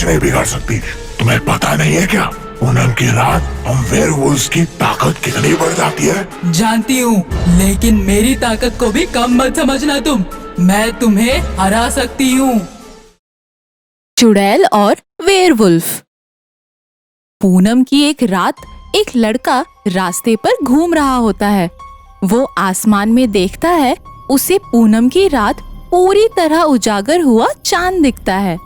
नहीं बिगाड़ सकती। तुम्हें पता नहीं है क्या, पूनम की रात हम वेयरवुल्व्स की ताकत कितनी बढ़ जाती है। जानती हूँ, लेकिन मेरी ताकत को भी कम मत समझना तुम। मैं तुम्हें हरा सकती हूँ। चुड़ैल और वेयरवुल्फ। पूनम की एक रात एक लड़का रास्ते पर घूम रहा होता है। वो आसमान में देखता है, उसे पूनम की रात पूरी तरह उजागर हुआ चांद दिखता है।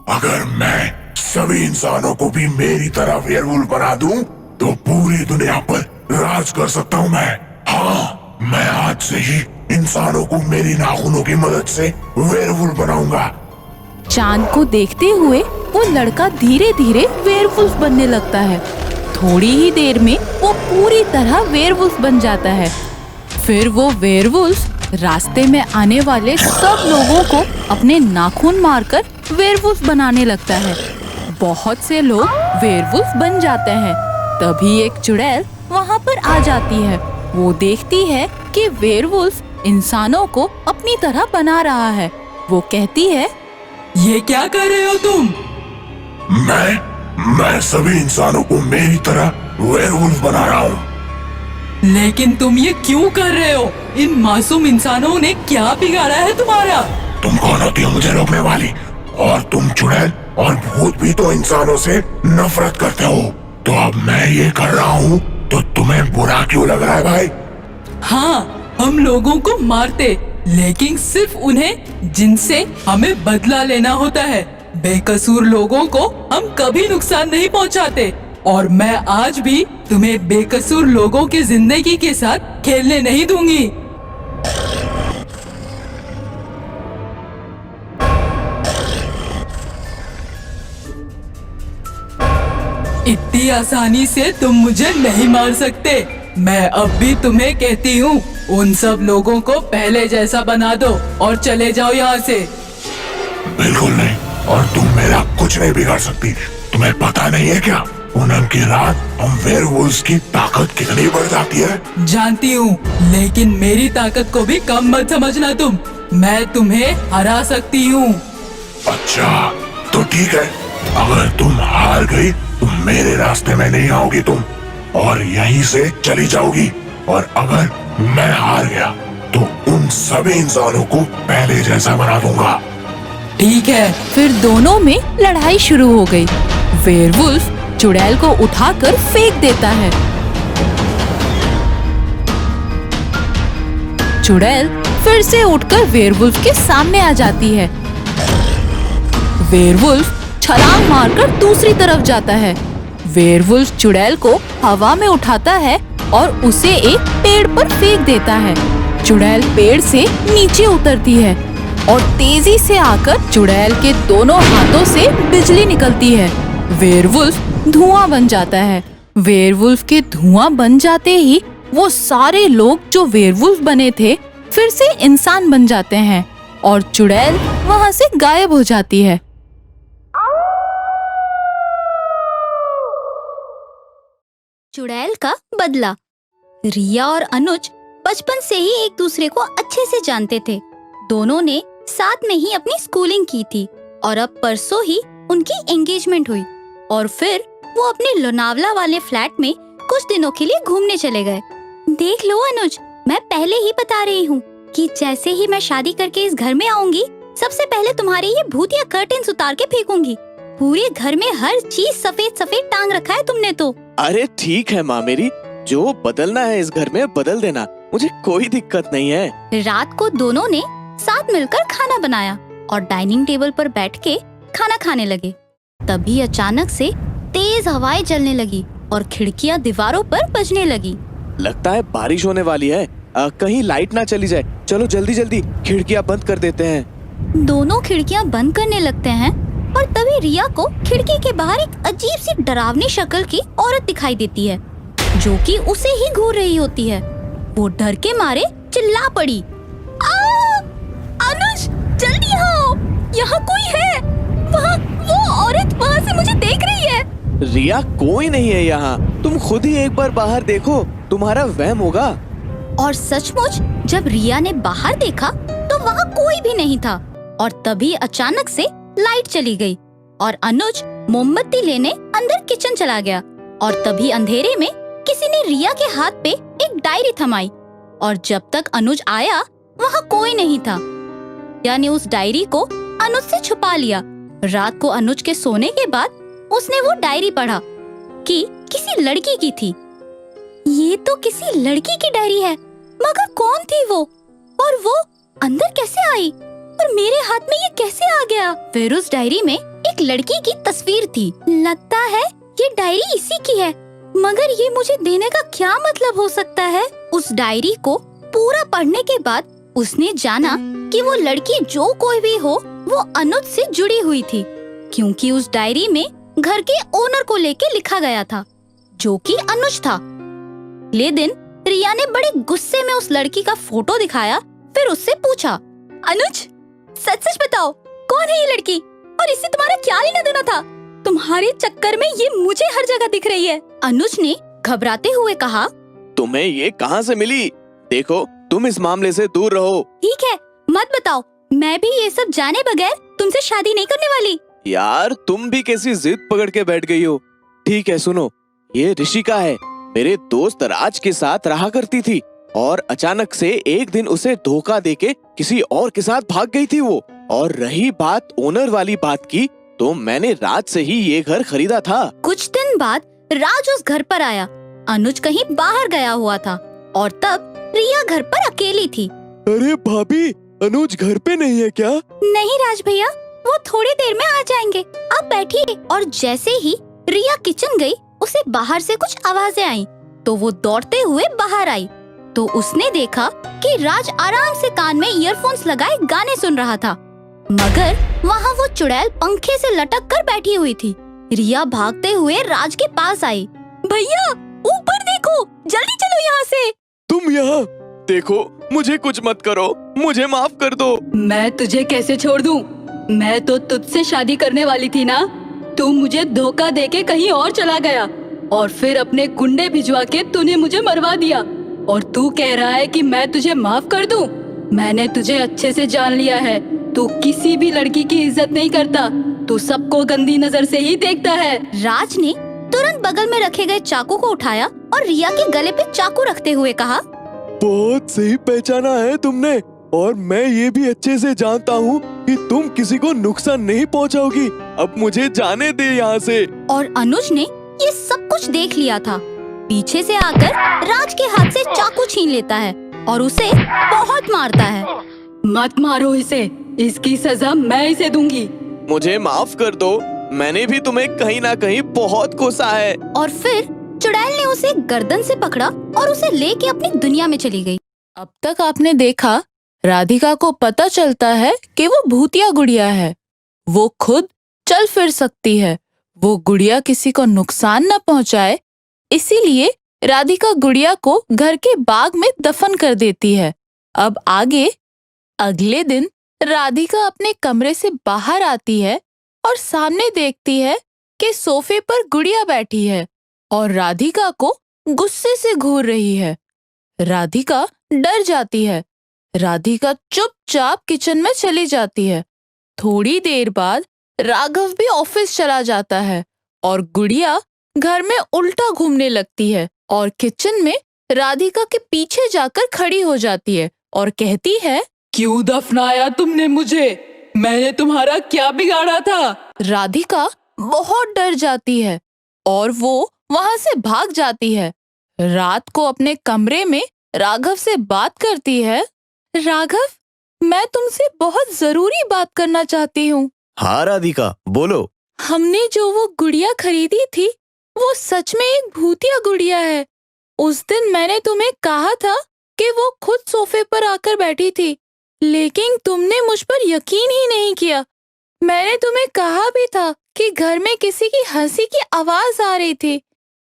अगर मैं सभी इंसानों को भी मेरी तरह वेयरवुल्फ बना दूं, तो पूरी दुनिया पर राज कर सकता हूँ मैं। हाँ, मैं आज से ही इंसानों को मेरी नाखूनों की मदद से वेयरवुल्फ बनाऊंगा। चांद को देखते हुए वो लड़का धीरे धीरे वेयरवुल्फ बनने लगता है। थोड़ी ही देर में वो पूरी तरह वेयरवुल्फ बन जाता है। फिर वो वेयरवुल्फ रास्ते में आने वाले सब लोगों को अपने नाखून मारकर वेयरवुल्फ बनाने लगता है। बहुत से लोग वेयरवुल्फ बन जाते हैं। तभी एक चुड़ैल वहाँ पर आ जाती है। वो देखती है कि वेयरवुल्फ इंसानों को अपनी तरह बना रहा है। वो कहती है, ये क्या कर रहे हो तुम? मैं सभी इंसानों को मेरी तरह वेयरवुल्फ बना रहा हूँ। लेकिन तुम ये क्यों कर रहे हो? इन मासूम इंसानों ने क्या बिगाड़ा है तुम्हारा? तुम कौन होती हो मुझे रोकने वाली? और तुम चुड़ैल और भूत भी तो इंसानों से नफरत करते हो। तो अब मैं ये कर रहा हूँ तो तुम्हें बुरा क्यों लग रहा है भाई? हाँ, हम लोगों को मारते, लेकिन सिर्फ उन्हें जिनसे हमें बदला लेना होता है। बेकसूर लोगों को हम कभी नुकसान नहीं पहुंचाते। और मैं आज भी तुम्हें बेकसूर लोगों की जिंदगी के साथ खेलने नहीं दूंगी। इतनी आसानी से तुम मुझे नहीं मार सकते। मैं अब भी तुम्हें कहती हूँ, उन सब लोगों को पहले जैसा बना दो और चले जाओ यहाँ से। बिल्कुल नहीं, और तुम मेरा कुछ नहीं बिगाड़ सकती। तुम्हें पता नहीं है क्या, पूनम की रात हम वेयरवुल्व्स की ताकत कितनी बढ़ जाती है। जानती हूँ, लेकिन मेरी ताकत को भी कम मत समझना तुम। मैं तुम्हें हरा सकती हूँ। अच्छा, तो ठीक है। अगर तुम हार गई तो मेरे रास्ते में नहीं आओगी तुम, और यहीं से चली जाओगी। और अगर मैं हार गया तो उन सभी इंसानों को पहले जैसा बना दूंगा। ठीक है। फिर दोनों में लड़ाई शुरू हो गई। वेयरवुल्फ चुड़ैल को उठाकर फेंक देता है। चुड़ैल फिर से उठकर वेयरवुल्फ के सामने आ जाती है। वेयरवुल्फ छलांग मारकर दूसरी तरफ जाता है। वेयरवुल्फ चुड़ैल को हवा में उठाता है और उसे एक पेड़ पर फेंक देता है। चुड़ैल पेड़ से नीचे उतरती है और तेजी से आकर चुड़ैल के दोनों हाथों से बिजली निकलती है। वेयरवुल्फ धुआं बन जाता है। वेयरवुल्फ के धुआं बन जाते ही वो सारे लोग जो वेयरवुल्फ बने थे फिर से इंसान बन जाते हैं और चुड़ैल वहाँ से गायब हो जाती है। चुड़ैल का बदला। रिया और अनुज बचपन से ही एक दूसरे को अच्छे से जानते थे। दोनों ने साथ में ही अपनी स्कूलिंग की थी और अब परसों ही उनकी एंगेजमेंट हुई। और फिर वो अपने लोनावला वाले फ्लैट में कुछ दिनों के लिए घूमने चले गए। देख लो अनुज, मैं पहले ही बता रही हूँ कि जैसे ही मैं शादी करके इस घर में आऊंगी, सबसे पहले तुम्हारे ये भूतिया कर्टेन्स उतार के फेंकूंगी। पूरे घर में हर चीज सफेद सफेद टांग रखा है तुमने तो। अरे ठीक है माँ मेरी, जो बदलना है इस घर में बदल देना, मुझे कोई दिक्कत नहीं है। रात को दोनों ने साथ मिलकर खाना बनाया और डाइनिंग टेबल पर बैठ के खाना खाने लगे। तभी अचानक से तेज हवाएं चलने लगी और खिड़कियां दीवारों पर बजने लगी। लगता है बारिश होने वाली है। कहीं लाइट ना चली जाए। चलो जल्दी जल्दी खिड़कियां बंद कर देते हैं। दोनों खिड़कियां बंद करने लगते हैं और तभी रिया को खिड़की के बाहर एक अजीब सी डरावनी शक्ल की औरत दिखाई देती है, जो कि उसे ही घूर रही होती है। वो डर के मारे चिल्ला पड़ी, अनुज जल्दी आओ, यहाँ कोई है। वो औरत वहाँ से मुझे देख रही है। रिया कोई नहीं है यहाँ, तुम खुद ही एक बार बाहर देखो, तुम्हारा वहम होगा। और सचमुच जब रिया ने बाहर देखा तो वहाँ कोई भी नहीं था। और तभी अचानक से लाइट चली गई और अनुज मोमबत्ती लेने अंदर किचन चला गया। और तभी अंधेरे में किसी ने रिया के हाथ पे एक डायरी थमाई और जब तक अनुज आया वहाँ कोई नहीं था। रिया ने उस डायरी को अनुज से छुपा लिया। रात को अनुज के सोने के बाद उसने वो डायरी पढ़ा कि किसी लड़की की थी। ये तो किसी लड़की की डायरी है, मगर कौन थी वो और वो अंदर कैसे आई और मेरे हाथ में ये कैसे आ गया? फिर उस डायरी में एक लड़की की तस्वीर थी। लगता है ये डायरी इसी की है, मगर ये मुझे देने का क्या मतलब हो सकता है? उस डायरी को पूरा पढ़ने के बाद उसने जाना कि वो लड़की जो कोई भी हो वो अनुज से जुड़ी हुई थी, क्योंकि उस डायरी में घर के ओनर को लेके लिखा गया था जो कि अनुज था। अगले दिन रिया ने बड़े गुस्से में उस लड़की का फोटो दिखाया। फिर उससे पूछा, अनुज सच सच बताओ कौन है ये लड़की और इससे तुम्हारा क्या लेना देना था? तुम्हारे चक्कर में ये मुझे हर जगह दिख रही है। अनुज ने घबराते हुए कहा, तुम्हें ये कहाँ से मिली? देखो तुम इस मामले से दूर रहो। ठीक है मत बताओ, मैं भी ये सब जाने बगैर तुमसे शादी नहीं करने वाली। यार तुम भी कैसी जिद पकड़ के बैठ गई हो। ठीक है सुनो, ये ऋषिका है, मेरे दोस्त राज के साथ रहा करती थी और अचानक से एक दिन उसे धोखा देके किसी और के साथ भाग गई थी वो। और रही बात ओनर वाली बात की, तो मैंने राज से ही ये घर खरीदा था। कुछ दिन बाद राज उस घर पर आया। अनुज कहीं बाहर गया हुआ था और तब रिया घर पर अकेली थी। अरे भाभी, अनुज घर पे नहीं है क्या? नहीं राज भैया, वो थोड़ी देर में आ जाएंगे, आप बैठिए। और जैसे ही रिया किचन गई, उसे बाहर से कुछ आवाजें आई, तो वो दौड़ते हुए बाहर आई। तो उसने देखा कि राज आराम से कान में ईयरफोन्स लगाए गाने सुन रहा था, मगर वहाँ वो चुड़ैल पंखे से लटक कर बैठी हुई थी। रिया भागते हुए राज के पास आई। भैया ऊपर देखो, जल्दी चलो यहाँ से। तुम यहाँ देखो, मुझे कुछ मत करो, मुझे माफ कर दो। मैं तुझे कैसे छोड़ दूं? मैं तो तुझसे शादी करने वाली थी ना। तू मुझे धोखा देके कहीं और चला गया और फिर अपने गुंडे भिजवा के तूने मुझे मरवा दिया और तू कह रहा है कि मैं तुझे माफ कर दूं? मैंने तुझे अच्छे से जान लिया है, तू किसी भी लड़की की इज्जत नहीं करता, तू सबको गंदी नजर से ही देखता है। राज ने तुरंत बगल में रखे गए चाकू को उठाया और रिया के गले पे चाकू रखते हुए कहा, बहुत सही पहचाना है तुमने, और मैं ये भी अच्छे से जानता हूँ कि तुम किसी को नुकसान नहीं पहुँचाओगी। अब मुझे जाने दे यहाँ से। और अनुज ने ये सब कुछ देख लिया था। पीछे से आकर राज के हाथ से चाकू छीन लेता है और उसे बहुत मारता है। मत मारो इसे, इसकी सजा मैं इसे दूंगी। मुझे माफ कर दो, मैंने भी तुम्हें कहीं ना कहीं बहुत कोसा है। और फिर चुड़ैल ने उसे गर्दन से पकड़ा और उसे लेके अपनी दुनिया में चली गई। अब तक आपने देखा, राधिका को पता चलता है कि वो भूतिया गुड़िया है। वो खुद चल फिर सकती है, वो गुड़िया किसी को नुकसान न पहुंचाए, इसीलिए राधिका गुड़िया को घर के बाग में दफन कर देती है। अब आगे, अगले दिन राधिका अपने कमरे से बाहर आती है और सामने देखती है कि सोफे पर गुड़िया बैठी है और राधिका को गुस्से से घूर रही है। राधिका डर जाती है। राधिका चुपचाप किचन में चली जाती है। थोड़ी देर बाद राघव भी ऑफिस चला जाता है और गुड़िया घर में उल्टा घूमने लगती है और किचन में राधिका के पीछे जाकर खड़ी हो जाती है और कहती है, क्यों दफनाया तुमने मुझे? मैंने तुम्हारा क्या बिगाड़ा था? राधिका बहुत डर जाती है और वो वहां से भाग जाती है। रात को अपने कमरे में राघव से बात करती है। राघव, मैं तुमसे बहुत जरूरी बात करना चाहती हूँ। हाँ राधिका, बोलो। हमने जो वो गुड़िया खरीदी थी, वो सच में एक भूतिया गुड़िया है। उस दिन मैंने तुम्हें कहा था कि वो खुद सोफे पर आकर बैठी थी, लेकिन तुमने मुझ पर यकीन ही नहीं किया। मैंने तुम्हें कहा भी था कि घर में किसी की हंसी की आवाज आ रही थी।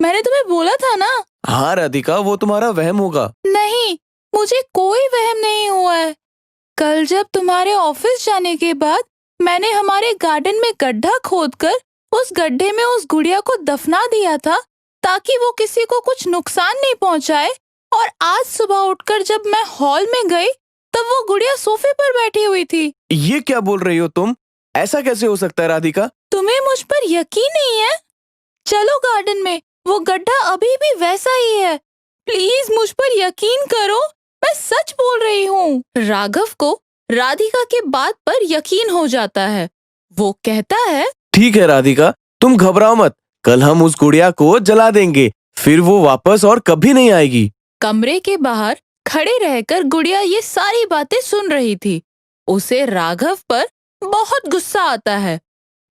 मैंने तुम्हें बोला था ना? हाँ राधिका, वो तुम्हारा वहम होगा। नहीं, मुझे कोई वहम नहीं हुआ है। कल जब तुम्हारे ऑफिस जाने के बाद मैंने हमारे गार्डन में गड्ढा खोदकर उस गड्ढे में उस गुड़िया को दफना दिया था ताकि वो किसी को कुछ नुकसान नहीं पहुंचाए, और आज सुबह उठकर जब मैं हॉल में गई तब वो गुड़िया सोफे पर बैठी हुई थी। ये क्या बोल रही हो तुम? ऐसा कैसे हो सकता है राधिका? तुम्हें मुझ पर यकीन नहीं है? चलो गार्डन में, वो गड्ढा अभी भी वैसा ही है। प्लीज मुझ पर यकीन करो, मैं सच बोल रही हूँ। राघव को राधिका के बात पर यकीन हो जाता है। वो कहता है, ठीक है राधिका, तुम घबराओ मत, कल हम उस गुड़िया को जला देंगे, फिर वो वापस और कभी नहीं आएगी। कमरे के बाहर खड़े रहकर गुड़िया ये सारी बातें सुन रही थी। उसे राघव पर बहुत गुस्सा आता है।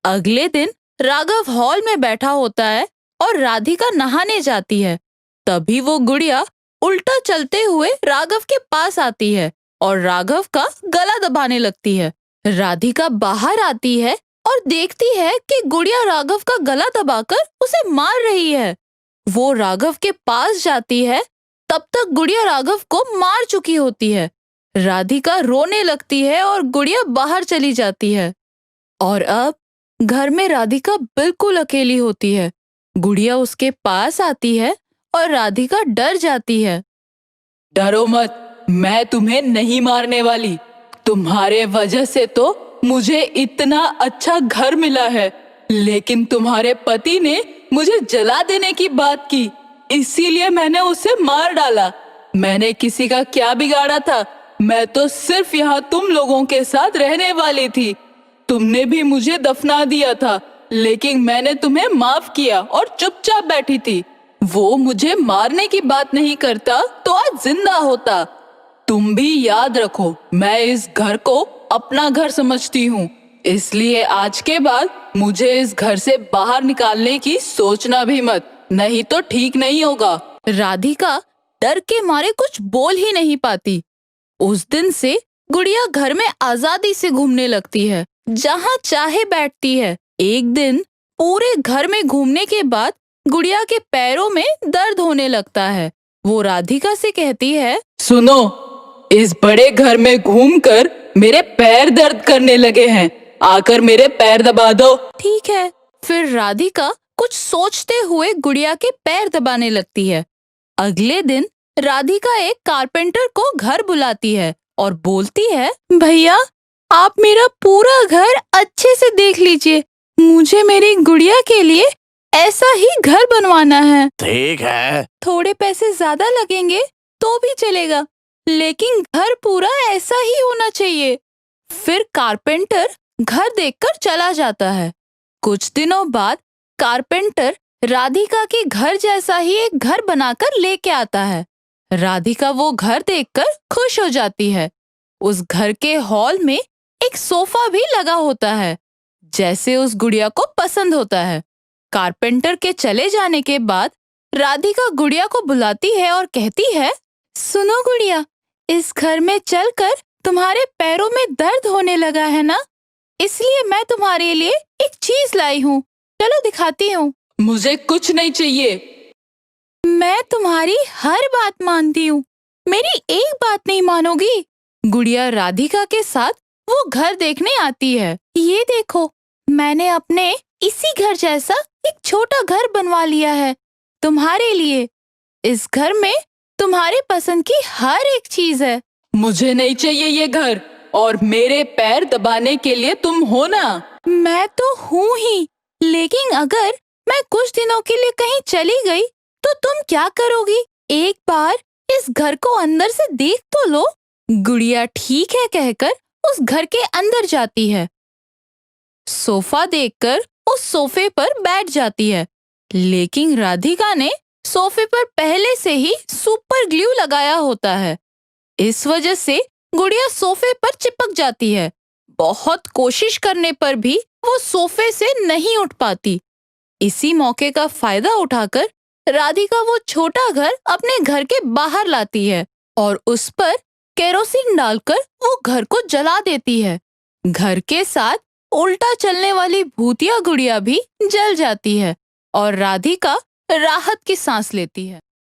अगले दिन राघव हॉल में बैठा होता है और राधिका नहाने जाती है। तभी वो गुड़िया उल्टा चलते हुए राघव के पास आती है और राघव का गला दबाने लगती है। राधिका बाहर आती है और देखती है कि गुड़िया राघव का गला दबाकर उसे मार रही है। वो राघव के पास जाती है, तब तक गुड़िया राघव को मार चुकी होती है। राधिका रोने लगती है और गुड़िया बाहर चली जाती है। और अब घर में राधिका बिल्कुल अकेली होती है। गुड़िया उसके पास आती है और राधिका डर जाती है। डरो मत, मैं तुम्हें नहीं मारने वाली। तुम्हारे वजह से तो मुझे इतना अच्छा घर मिला है, लेकिन तुम्हारे पति ने मुझे जला देने की बात की, इसीलिए मैंने उसे मार डाला। मैंने किसी का क्या बिगाड़ा था? मैं तो सिर्फ यहाँ तुम लोगों के साथ रहने वाली थी। तुमने भी मुझे दफना दिया था, लेकिन मैंने तुम्हें माफ किया और चुपचाप बैठी थी। वो मुझे मारने की बात नहीं करता तो आज जिंदा होता। तुम भी याद रखो, मैं इस घर को अपना घर समझती हूँ, इसलिए आज के बाद मुझे इस घर से बाहर निकालने की सोचना भी मत, नहीं तो ठीक नहीं होगा। राधिका डर के मारे कुछ बोल ही नहीं पाती। उस दिन से गुड़िया घर में आजादी से घूमने लगती है, जहाँ चाहे बैठती है। एक दिन पूरे घर में घूमने के बाद गुड़िया के पैरों में दर्द होने लगता है। वो राधिका से कहती है, सुनो, इस बड़े घर में घूमकर मेरे पैर दर्द करने लगे हैं, आकर मेरे पैर दबा दो। ठीक है। फिर राधिका कुछ सोचते हुए गुड़िया के पैर दबाने लगती है। अगले दिन राधिका एक कारपेंटर को घर बुलाती है और बोलती है, भैया आप मेरा पूरा घर अच्छे से देख लीजिए, मुझे मेरी गुड़िया के लिए ऐसा ही घर बनवाना है। ठीक है। थोड़े पैसे ज्यादा लगेंगे तो भी चलेगा, लेकिन घर पूरा ऐसा ही होना चाहिए। फिर कारपेंटर घर देखकर चला जाता है। कुछ दिनों बाद कारपेंटर राधिका के घर जैसा ही एक घर बनाकर लेके आता है। राधिका वो घर देखकर खुश हो जाती है। उस घर के हॉल में एक सोफा भी लगा होता है, जैसे उस गुड़िया को पसंद होता है। कारपेंटर के चले जाने के बाद राधिका गुड़िया को बुलाती है और कहती है, सुनो गुड़िया, इस घर में चलकर तुम्हारे पैरों में दर्द होने लगा है ना, इसलिए मैं तुम्हारे लिए एक चीज लाई हूँ, चलो दिखाती हूँ। मुझे कुछ नहीं चाहिए। मैं तुम्हारी हर बात मानती हूँ, मेरी एक बात नहीं मानोगी। गुड़िया राधिका के साथ वो घर देखने आती है। ये देखो, मैंने अपने इसी घर जैसा एक छोटा घर बनवा लिया है तुम्हारे लिए। इस घर में तुम्हारे पसंद की हर एक चीज है। मुझे नहीं चाहिए ये घर, और मेरे पैर दबाने के लिए तुम हो ना। मैं तो हूँ ही, लेकिन अगर मैं कुछ दिनों के लिए कहीं चली गई तो तुम क्या करोगी? एक बार इस घर को अंदर से देख तो लो। गुड़िया ठीक है कहकर उस घर के अंदर जाती है। सोफा देखकर उस सोफे पर बैठ जाती है, लेकिन राधिका ने सोफे पर पहले से ही सुपर ग्लू लगाया होता है। इस वजह से गुड़िया सोफे पर चिपक जाती है। बहुत कोशिश करने पर भी वो सोफे से नहीं उठ पाती। इसी मौके का फायदा उठाकर राधिका वो छोटा घर अपने घर के बाहर लाती है और उस पर केरोसिन डालकर वो घर को जला देती है। घर के साथ उल्टा चलने वाली भूतिया गुड़िया भी जल जाती है और राधिका राहत की सांस लेती है।